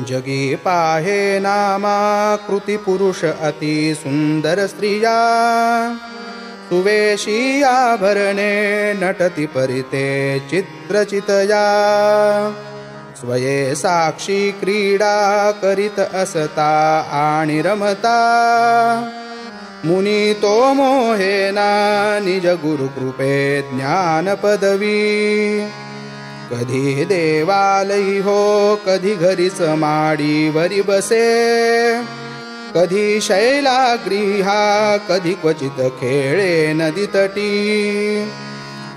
जगी पाहे नामा कृती पुरुष अति सुंदर स्त्रिया सुवेशी आभरणे नटती परिते चित्रचितया स्वये साक्षी क्रीडा करीत असता आणि रमता मुनी तो मोहेना निज गुरु कृपे ज्ञान पदवी कधी देवालयी हो कधी घरीच माडीवरी बसे कधी शैलागृहा कधी क्वचित खेळे नदी तटी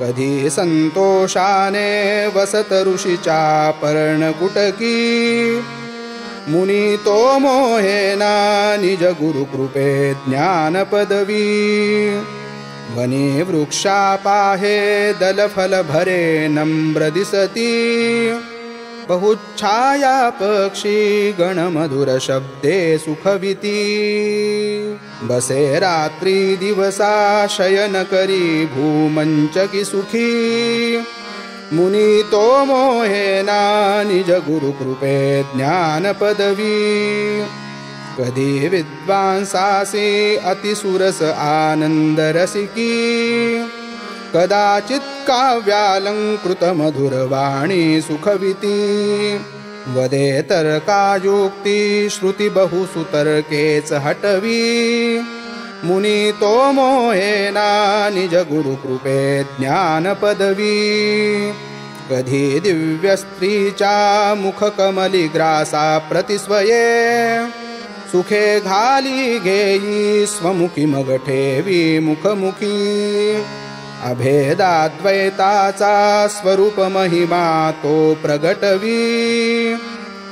कधी संतोषाने वसत ऋषीच्या पर्णकुटकी मुनी तो मोहेना निज गुरु कृपे ज्ञान पदवी वने वृक्षा पाहे दलफल भरे नम्र दिसती बहुच्छाया पक्षी गणमधुर शब्दे सुखविती बसे रात्री दिवसा शयन करी भूमंचकी सुखी मुनी तो मोहेना निज गुरु कृपे ज्ञान पदवी कधी विद्वांसासी अतिसुरस आनंद रसिकी कदाचित काव्यालंकृत मधुरवाणी सुखविती वदे तर्कायुक्ती श्रुती बहुसुतर्केच हटवी मुनी तो मोहेना निज गुरु कृपे ज्ञान पदवी कधी दिव्य स्त्रीच्या मुखकमली ग्रासा प्रतिस्वये सुखे घाली घेई स्वमुखी मग ठेवी मुखमुखी अभेदाद्वैताचा स्वरूप महिमा तो प्रगटवी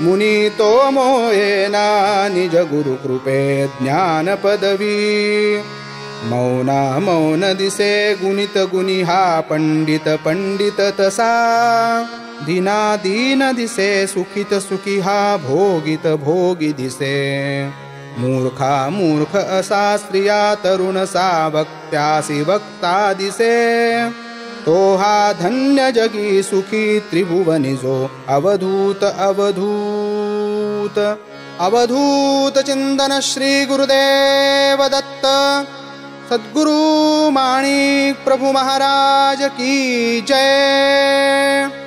मुनी तो मोहेना निज गुरु कृपे ज्ञान पदवी मौना मौन दिसे गुणित गुणी हा पंडित पंडित तसा दीना दीन दिसे सुखित सुखी हा भोगित भोगी दिसे मूर्खा मूर्ख असा स्त्रिया तरुण सा वक्त्यासी वक्ता दिसे तो हा धन्य जगी सुखी त्रिभुवनी जो अवधूत अवधूत अवधूत चिंतन श्री गुरुदेव दत्त सद्गुरु माणिक प्रभु महाराज की जय।